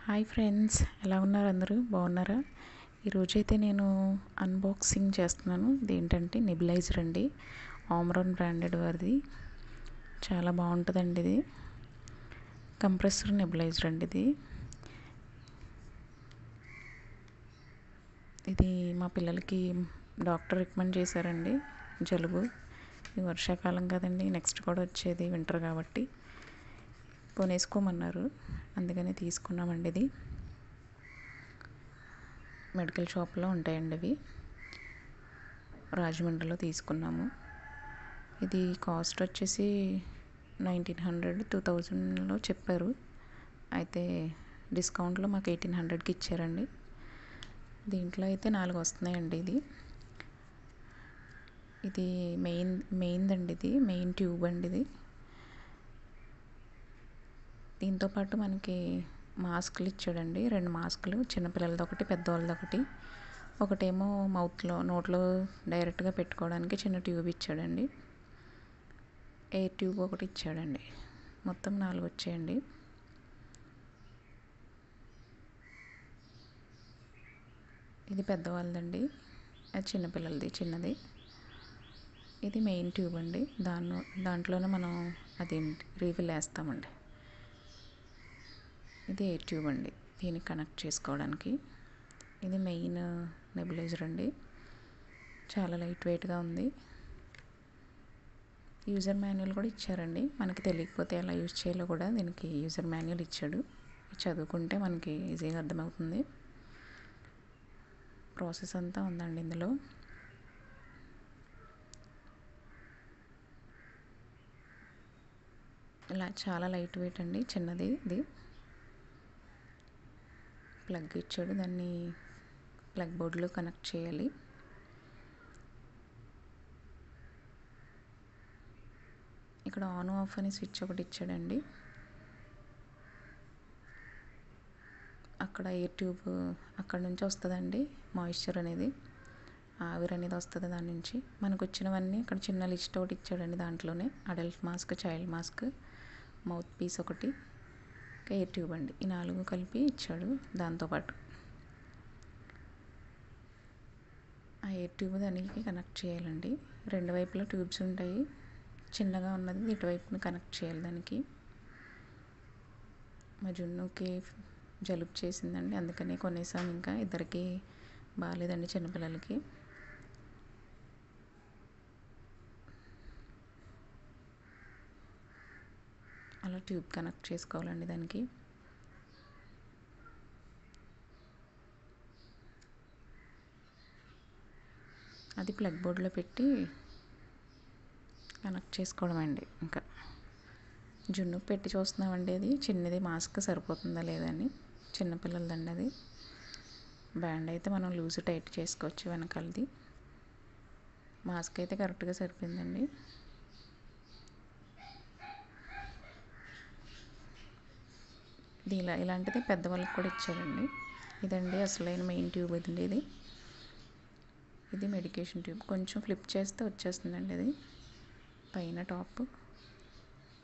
Hi friends, ఎలా ఉన్నారు? అందరూ బాగున్నారా? ఈరోజైతే నేను అన్బాక్సింగ్ చేస్తున్నాను. ఇదేంటంటే నెబులైజర్ అండి, ఆమ్రాన్ బ్రాండెడ్ వారిది. చాలా బాగుంటుందండి ఇది. కంప్రెసర్ నెబులైజర్ అండి ఇది మా పిల్లలకి డాక్టర్ రికమెండ్ చేశారండి. జలుబు, ఈ వర్షాకాలం కదండి, నెక్స్ట్ కూడా వచ్చేది వింటర్ కాబట్టి కొనేసుకోమన్నారు, అందుకని తీసుకున్నామండి. ఇది మెడికల్ షాప్లో ఉంటాయండి అవి. రాజమండ్రిలో తీసుకున్నాము. ఇది కాస్ట్ వచ్చేసి 1900 2000లో చెప్పారు. అయితే డిస్కౌంట్లో మాకు 1800కి ఇచ్చారండి. దీంట్లో అయితే 4 వస్తున్నాయండి. ఇది మెయిన్ అండి, ఇది మెయిన్ ట్యూబ్ అండి. ఇది దీంతోపాటు మనకి మాస్కులు ఇచ్చాడండి, 2 మాస్కులు, చిన్నపిల్లలది ఒకటి, పెద్దవాళ్ళది ఒకటి. ఒకటేమో నోట్లో డైరెక్ట్గా పెట్టుకోవడానికి చిన్న ట్యూబ్ ఇచ్చాడండి. ఎయిర్ ట్యూబ్ ఒకటి ఇచ్చాడండి. మొత్తం 4 వచ్చాయండి. ఇది పెద్దవాళ్ళదండి, అది చిన్నపిల్లలది చిన్నది. ఇది మెయిన్ ట్యూబ్ అండి, దాంట్లోనే మనం అది రీఫిల్ వేస్తామండి. ఇది ఎయిర్ ట్యూబ్ అండి, దీనికి కనెక్ట్ చేసుకోవడానికి. ఇది మెయిన్ నెబులైజర్ అండి, చాలా లైట్ వెయిట్గా ఉంది. యూజర్ మాన్యువల్ కూడా ఇచ్చారండి. మనకి తెలియకపోతే ఎలా యూజ్ చేయాలో కూడా దీనికి యూజర్ మాన్యువల్ ఇచ్చాడు. చదువుకుంటే మనకి ఈజీగా అర్థమవుతుంది. ప్రాసెస్ అంతా ఉందండి ఇందులో. ఇలా చాలా లైట్ వెయిట్ అండి, చిన్నది. ఇది ప్లగ్ ఇచ్చాడు, దాన్ని ప్లగ్ బోర్డులో కనెక్ట్ చేయాలి. ఇక్కడ ఆన్ ఆఫ్ అని స్విచ్ ఒకటి ఇచ్చాడండి. అక్కడ ఎయిర్ ట్యూబ్ అక్కడ నుంచి వస్తుందండి, మాయిశ్చర్ అనేది, ఆవిరి అనేది వస్తుంది దాని నుంచి. మనకు వచ్చినవన్నీ ఇక్కడ చిన్న లిస్ట్ ఒకటి ఇచ్చాడండి. దాంట్లోనే adult mask, child mask, mouth piece ఒకటి, ఎయిర్ ట్యూబ్ అండి, ఈ 4 కలిపి ఇచ్చాడు. దాంతోపాటు ఆ ఎయిర్ ట్యూబ్ దానికి కనెక్ట్ చేయాలండి. 2 వైపులా ట్యూబ్స్ ఉంటాయి. చిన్నగా ఉన్నది ఇటువైపుని కనెక్ట్ చేయాలి దానికి. మా జున్నుకి జలుబు చేసిందండి, అందుకని కొనేసాం. ఇంకా ఇద్దరికి బాగాలేదండి, చిన్నపిల్లలకి. అలా ట్యూబ్ కనెక్ట్ చేసుకోవాలండి దానికి. అది ప్లగ్ బోర్డులో పెట్టి కనెక్ట్ చేసుకోవడం అండి. ఇంకా జున్నుకు పెట్టి చూస్తున్నామండి, అది చిన్నది మాస్క్ సరిపోతుందా లేదని. చిన్నపిల్లలదండి అది. బ్యాండ్ అయితే మనం లూజ్ టైట్ చేసుకోవచ్చు వెనకాలది. మాస్క్ అయితే కరెక్ట్గా సరిపోయిందండి. ఇది ఇలాంటిది పెద్దవాళ్ళకి కూడా ఇచ్చారండి. ఇదండి అసలైన మెయిన్ ట్యూబ్ ఇది. ఇది మెడికేషన్ ట్యూబ్. కొంచెం ఫ్లిప్ చేస్తే వచ్చేస్తుందండి అది పైన టాప్.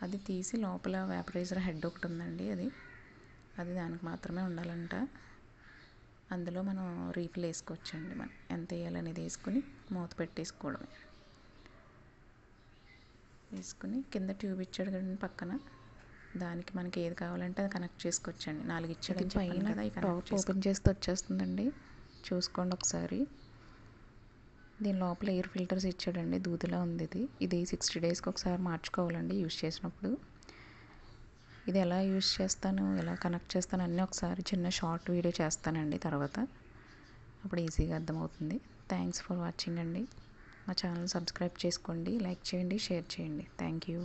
అది తీసి లోపల వేపరైజర్ హెడ్ ఒకటి ఉందండి, అది దానికి మాత్రమే ఉండాలంట. అందులో మనం రీఫిల్ వేసుకోవచ్చండి. మనం ఎంత వేయాలనేది వేసుకుని మూత పెట్టేసుకోవడమే. వేసుకుని కింద ట్యూబ్ ఇచ్చాడు కదండి పక్కన, దానికి మనకి ఏది కావాలంటే అది కనెక్ట్ చేసుకోవచ్చండి. 4 ఇచ్చాడని చెప్పాను కదా, ఈ టాప్ ఓపెన్ చేస్తే వచ్చేస్తుందండి. చూసుకోండి ఒకసారి. దీని లోపల ఎయిర్ ఫిల్టర్స్ ఇచ్చాడండి, దూదిలా ఉంది. ఇది 60 డేస్కి ఒకసారి మార్చుకోవాలండి యూజ్ చేసినప్పుడు. ఇది ఎలా యూజ్ చేస్తాను, ఎలా కనెక్ట్ చేస్తాను అన్నీ ఒకసారి చిన్న షార్ట్ వీడియో చేస్తానండి తర్వాత, అప్పుడు ఈజీగా అర్థమవుతుంది. థ్యాంక్స్ ఫర్ వాచింగ్ అండి. మా ఛానల్ సబ్స్క్రైబ్ చేసుకోండి, లైక్ చేయండి, షేర్ చేయండి. Thank you.